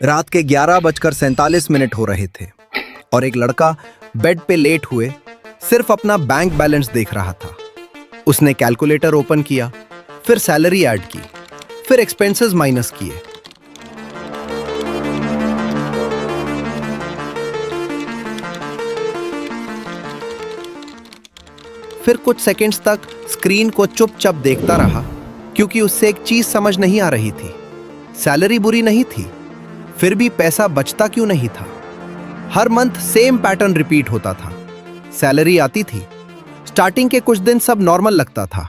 रात के 11:47 हो रहे थे और एक लड़का बेड पे लेट हुए सिर्फ अपना बैंक बैलेंस देख रहा था। उसने कैलकुलेटर ओपन किया, फिर सैलरी ऐड की, फिर एक्सपेंसेस माइनस किए। फिर कुछ सेकंड्स तक स्क्रीन को चुपचाप देखता रहा क्योंकि उससे एक चीज समझ नहीं आ रही थी। सैलरी बुरी नहीं थी, फिर भी पैसा बचता क्यों नहीं था? हर मंथ सेम पैटर्न रिपीट होता था। सैलरी आती थी, स्टार्टिंग के कुछ दिन सब नॉर्मल लगता था,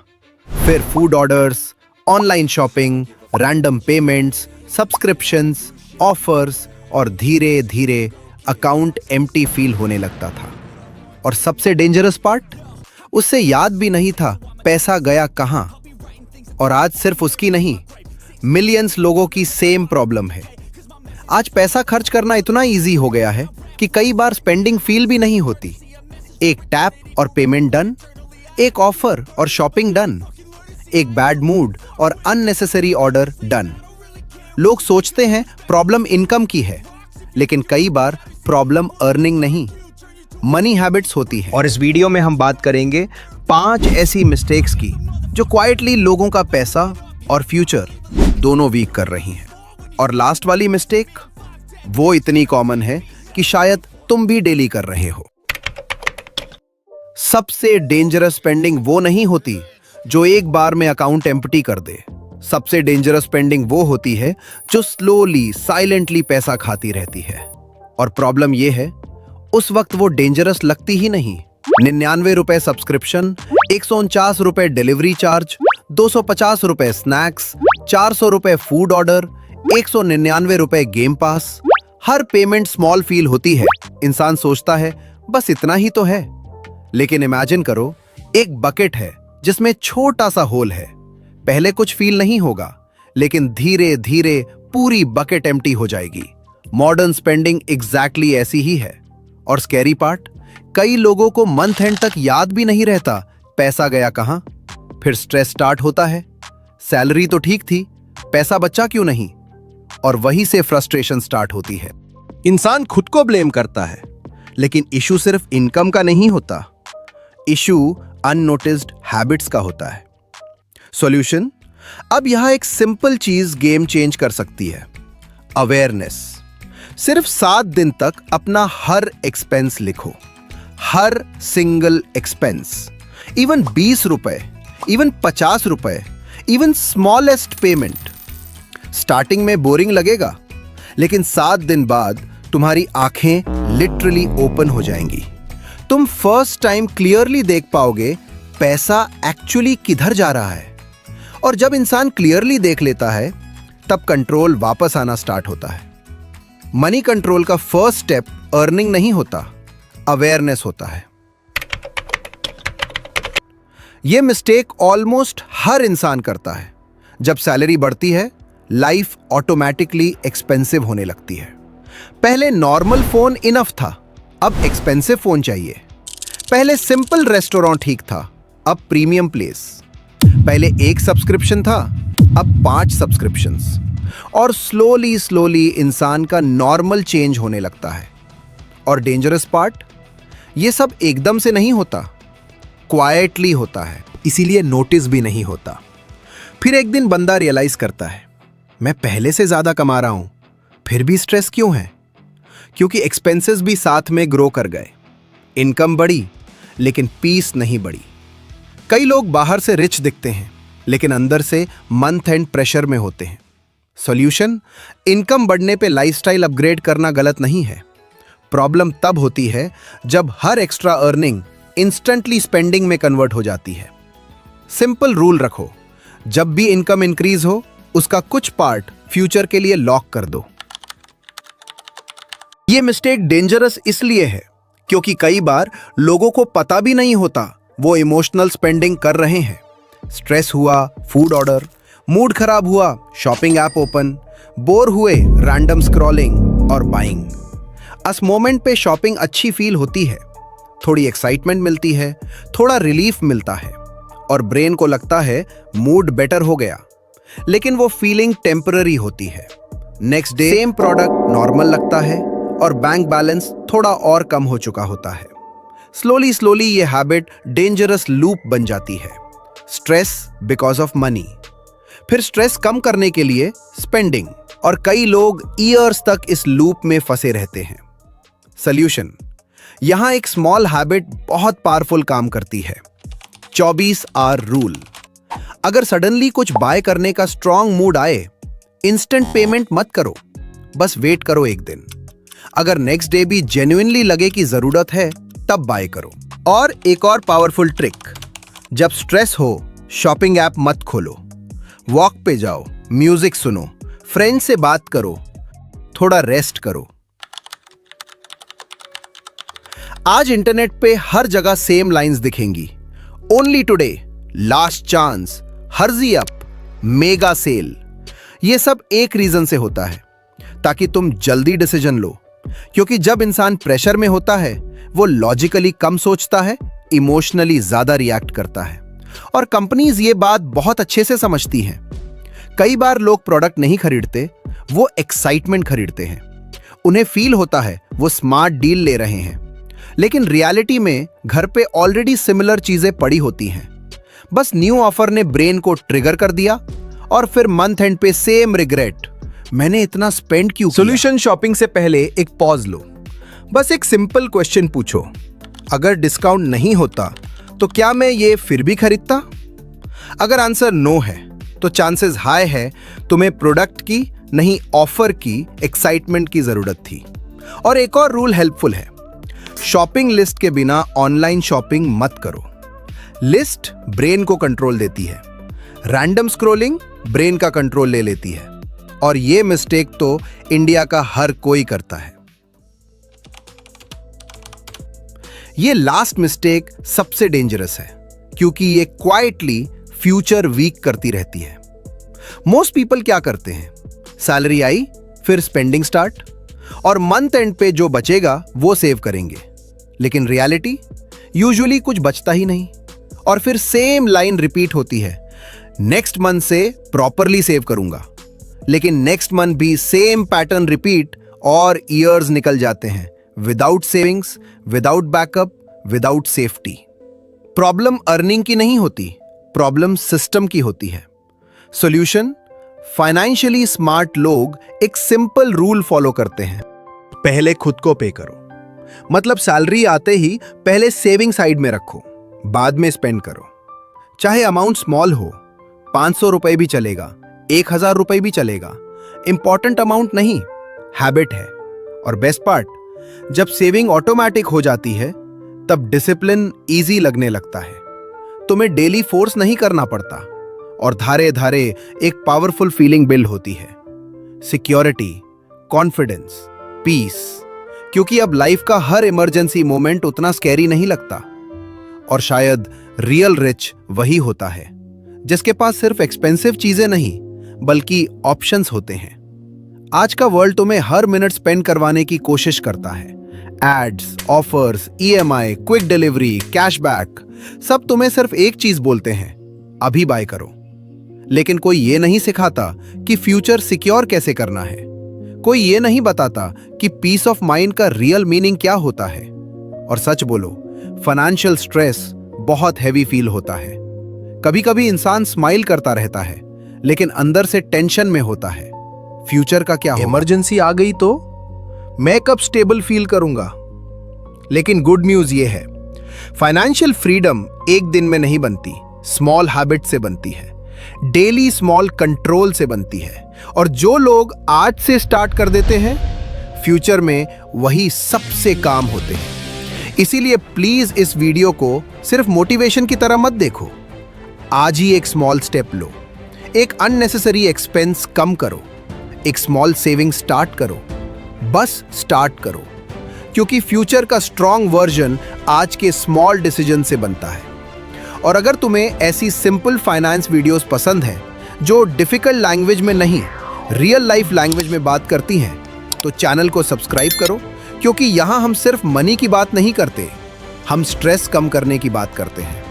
फिर food orders, online shopping, random payments, subscriptions, offers और धीरे धीरे अकाउंट एम्प्टी फील होने लगता था। और सबसे डेंजरस पार्ट, उससे याद भी नहीं था पैसा गया कहां। और आज सिर्फ उसकी नहीं, मिलियंस लोगों की सेम प्रॉब्लम है। आज पैसा खर्च करना इतना इजी हो गया है कि कई बार स्पेंडिंग फील भी नहीं होती। एक टैप और पेमेंट डन, एक ऑफर और शॉपिंग डन, एक बैड मूड और अननेसेसरी ऑर्डर डन। लोग सोचते हैं प्रॉब्लम इनकम की है, लेकिन कई बार प्रॉब्लम अर्निंग नहीं, मनी हैबिट्स होती है। और इस वीडियो में हम बात करेंगे 5 ऐसी मिस्टेक्स की जो क्वाइटली लोगों का पैसा और फ्यूचर दोनों वीक कर रही हैं। और लास्ट वाली मिस्टेक वो इतनी कॉमन है कि शायद तुम भी डेली कर रहे हो। सबसे डेंजरस स्पेंडिंग वो नहीं होती जो एक बार में अकाउंट एम्प्टी कर दे। सबसे डेंजरस स्पेंडिंग वो होती है जो स्लोली साइलेंटली पैसा खाती रहती है। और प्रॉब्लम ये है, उस वक्त वो डेंजरस लगती ही नहीं। 99 रुपए सब्सक्रिप्शन, 149 रुपए डिलीवरी चार्ज, 250 रुपए स्नैक्स, 400 रुपए फूड ऑर्डर, 199 रुपए गेम पास। हर पेमेंट स्मॉल फील होती है। इंसान सोचता है बस इतना ही तो है। लेकिन इमेजिन करो, एक बकेट है जिसमें छोटा सा होल है। पहले कुछ फील नहीं होगा, लेकिन धीरे धीरे पूरी बकेट एम्प्टी हो जाएगी। मॉडर्न स्पेंडिंग एग्जैक्टली ऐसी ही है। और स्कैरी पार्ट, कई लोगों को मंथ एंड तक याद भी नहीं रहता पैसा गया कहां। फिर स्ट्रेस स्टार्ट होता है, सैलरी तो ठीक थी, पैसा बचा क्यों नहीं? और वहीं से फ्रस्ट्रेशन स्टार्ट होती है। इंसान खुद को ब्लेम करता है, लेकिन इशू सिर्फ इनकम का नहीं होता, इशू अननोटिस्ड हैबिट्स का होता है। सॉल्यूशन, अब यहां एक सिंपल चीज गेम चेंज कर सकती है, अवेयरनेस। सिर्फ 7 दिन तक अपना हर एक्सपेंस लिखो, हर सिंगल एक्सपेंस, इवन 20 रुपए, इवन 50 रुपए, इवन स्मॉलेस्ट पेमेंट। स्टार्टिंग में बोरिंग लगेगा, लेकिन 7 दिन बाद तुम्हारी आंखें लिटरली ओपन हो जाएंगी। तुम फर्स्ट टाइम क्लियरली देख पाओगे पैसा एक्चुअली किधर जा रहा है। और जब इंसान क्लियरली देख लेता है, तब कंट्रोल वापस आना स्टार्ट होता है। मनी कंट्रोल का फर्स्ट स्टेप अर्निंग नहीं होता, अवेयरनेस होता है। यह मिस्टेक ऑलमोस्ट हर इंसान करता है। जब सैलरी बढ़ती है, लाइफ ऑटोमेटिकली एक्सपेंसिव होने लगती है। पहले नॉर्मल फोन इनफ था, अब एक्सपेंसिव फोन चाहिए। पहले सिंपल रेस्टोरेंट ठीक था, अब प्रीमियम प्लेस। पहले एक सब्सक्रिप्शन था, अब 5 सब्सक्रिप्शंस। और स्लोली स्लोली इंसान का नॉर्मल चेंज होने लगता है। और डेंजरस पार्ट, ये सब एकदम से नहीं होता, क्वाइटली होता है, इसीलिए नोटिस भी नहीं होता। फिर एक दिन बंदा रियलाइज करता है, मैं पहले से ज्यादा कमा रहा हूं, फिर भी स्ट्रेस क्यों है? क्योंकि एक्सपेंसेस भी साथ में ग्रो कर गए। इनकम बढ़ी, लेकिन पीस नहीं बढ़ी। कई लोग बाहर से रिच दिखते हैं, लेकिन अंदर से मंथ एंड प्रेशर में होते हैं। सॉल्यूशन, इनकम बढ़ने पे लाइफस्टाइल अपग्रेड करना गलत नहीं है। प्रॉब्लम तब होती है जब हर एक्स्ट्रा अर्निंग इंस्टेंटली स्पेंडिंग में कन्वर्ट हो जाती है। सिंपल रूल रखो, जब भी इनकम इंक्रीज हो, उसका कुछ पार्ट फ्यूचर के लिए लॉक कर दो। यह मिस्टेक डेंजरस इसलिए है क्योंकि कई बार लोगों को पता भी नहीं होता वो इमोशनल स्पेंडिंग कर रहे हैं। स्ट्रेस हुआ, फूड ऑर्डर, मूड खराब हुआ, शॉपिंग ऐप ओपन, बोर हुए, रैंडम स्क्रॉलिंग और बाइंग। अस मोमेंट पे शॉपिंग अच्छी फील होती है, थोड़ी एक्साइटमेंट मिलती है, थोड़ा रिलीफ मिलता है और ब्रेन को लगता है मूड बेटर हो गया। लेकिन वो फीलिंग टेम्पररी होती है। Next day same product normal लगता है और बैंक बैलेंस थोड़ा और कम हो चुका होता है। स्लोली स्लोली ये हैबिट डेंजरस लूप बन जाती है। स्ट्रेस बिकॉज ऑफ मनी, फिर स्ट्रेस कम करने के लिए स्पेंडिंग, और कई लोग ईयर्स तक इस लूप में फंसे रहते हैं। सॉल्यूशन, यहां एक स्मॉल हैबिट बहुत पावरफुल काम करती है। 24 आवर रूल। अगर सडनली कुछ बाय करने का स्ट्रॉन्ग मूड आए, इंस्टेंट पेमेंट मत करो, बस वेट करो एक दिन। अगर नेक्स्ट डे भी जेन्युइनली लगे कि जरूरत है, तब बाय करो। और एक और पावरफुल ट्रिक, जब स्ट्रेस हो शॉपिंग ऐप मत खोलो, वॉक पे जाओ, म्यूजिक सुनो, फ्रेंड से बात करो, थोड़ा रेस्ट करो। आज इंटरनेट पे हर जगह सेम लाइंस दिखेंगी, only today, last chance, Herzi up, mega sale. ये सब एक रीजन से होता है, ताकि तुम जल्दी डिसीजन लो। क्योंकि जब इंसान प्रेशर में होता है, वो लॉजिकली कम सोचता है, इमोशनली ज्यादा रिएक्ट करता है। और कंपनीज ये बात बहुत अच्छे से समझती हैं। कई बार लोग प्रोडक्ट नहीं खरीदते, वो एक्साइटमेंट खरीदते हैं। उन्हें फील होता है वो स्मार्ट डील ले रहे हैं, लेकिन रियलिटी में घर पे ऑलरेडी सिमिलर चीजें पड़ी होती हैं। बस न्यू ऑफर ने ब्रेन को ट्रिगर कर दिया और फिर मंथ एंड पे सेम रिग्रेट, मैंने इतना स्पेंड क्यों किया? सॉल्यूशन, शॉपिंग से पहले एक पॉज लो। बस एक सिंपल क्वेश्चन पूछो, अगर डिस्काउंट नहीं होता तो क्या मैं ये फिर भी खरीदता? अगर आंसर नो है तो चांसेस हाई है तुम्हें प्रोडक्ट की नहीं, ऑफर की एक्साइटमेंट की जरूरत थी। और एक और रूल हेल्पफुल है, शॉपिंग लिस्ट के बिना ऑनलाइन शॉपिंग मत करो। लिस्ट ब्रेन को कंट्रोल देती है, रैंडम स्क्रॉलिंग ब्रेन का कंट्रोल ले लेती है। और ये मिस्टेक तो इंडिया का हर कोई करता है। ये लास्ट मिस्टेक सबसे डेंजरस है, क्योंकि ये क्वाइटली फ्यूचर वीक करती रहती है। मोस्ट पीपल क्या करते हैं, सैलरी आई फिर स्पेंडिंग स्टार्ट, और मंथ एंड पे जो बचेगा वो सेव करेंगे। लेकिन रियलिटी, यूजुअली कुछ बचता ही नहीं, और फिर सेम लाइन रिपीट होती है, नेक्स्ट मंथ से प्रॉपरली सेव करूंगा। लेकिन नेक्स्ट मंथ भी सेम पैटर्न रिपीट और ईयर्स निकल जाते हैं, without savings, without backup, without safety. Problem earning की नहीं होती, प्रॉब्लम सिस्टम की होती है। सॉल्यूशन, फाइनेंशियली स्मार्ट लोग एक सिंपल रूल फॉलो करते हैं, पहले खुद को पे करो। मतलब सैलरी आते ही पहले सेविंग साइड में रखो, बाद में स्पेंड करो। चाहे अमाउंट स्मॉल हो, 500 रुपए भी चलेगा, 1000 रुपए भी चलेगा। इंपॉर्टेंट अमाउंट नहीं, हैबिट है। और बेस्ट पार्ट, जब सेविंग ऑटोमेटिक हो जाती है, तब डिसिप्लिन इजी लगने लगता है। तुम्हें डेली फोर्स नहीं करना पड़ता, और धारे धारे एक पावरफुल फीलिंग बिल्ड होती है, सिक्योरिटी, कॉन्फिडेंस, पीस। क्योंकि अब लाइफ का हर इमरजेंसी मोमेंट उतना स्कैरी नहीं लगता। और शायद रियल रिच वही होता है जिसके पास सिर्फ एक्सपेंसिव चीजें नहीं, बल्कि ऑप्शंस होते हैं। आज का वर्ल्ड तुम्हें हर मिनट स्पेंड करवाने की कोशिश करता है। Ads, offers, EMI, quick delivery, cashback, सब तुम्हें सिर्फ एक चीज बोलते हैं, अभी बाय करो। लेकिन कोई ये नहीं सिखाता कि फ्यूचर सिक्योर कैसे करना है। कोई ये नहीं बताता कि पीस ऑफ माइंड का रियल मीनिंग क्या होता है। और सच बोलो, फाइनेंशियल स्ट्रेस बहुत हैवी फील होता है। कभी कभी इंसान स्माइल करता रहता है, लेकिन अंदर से टेंशन में होता है, फ्यूचर का क्या होगा? इमरजेंसी आ गई तो मैं कब स्टेबल फील करूंगा? लेकिन गुड न्यूज ये है, फाइनेंशियल फ्रीडम एक दिन में नहीं बनती, स्मॉल हैबिट से बनती है, डेली स्मॉल कंट्रोल से बनती है। और जो लोग आज से स्टार्ट कर देते हैं, फ्यूचर में वही सबसे काम होते हैं। इसीलिए प्लीज इस वीडियो को सिर्फ मोटिवेशन की तरह मत देखो। आज ही एक स्मॉल स्टेप लो, एक अननेसेसरी एक्सपेंस कम करो, एक स्मॉल सेविंग स्टार्ट करो, बस स्टार्ट करो। क्योंकि फ्यूचर का स्ट्रॉन्ग वर्जन आज के स्मॉल डिसीजन से बनता है। और अगर तुम्हें ऐसी सिंपल फाइनेंस वीडियोस पसंद है जो डिफिकल्ट लैंग्वेज में नहीं, रियल लाइफ लैंग्वेज में बात करती हैं, तो चैनल को सब्सक्राइब करो। क्योंकि यहाँ हम सिर्फ मनी की बात नहीं करते, हम स्ट्रेस कम करने की बात करते हैं,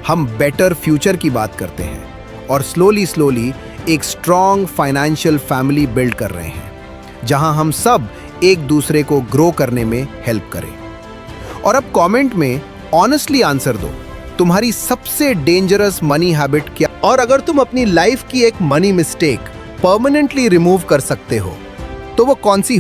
हम बेटर फ्यूचर की बात करते हैं, और स्लोली स्लोली एक स्ट्रॉन्ग फाइनेंशियल फैमिली बिल्ड कर रहे हैं। जहां हम सब एक दूसरे को ग्रो करने में हेल्प करें। और अब कमेंट में ऑनेस्टली आंसर दो, तुम्हारी सबसे डेंजरस मनी हैबिट क्या? और अगर तुम अपनी लाइफ की एक मनी मिस्टेक परमानेंटली रिमूव कर सकते हो तो वो कौन सी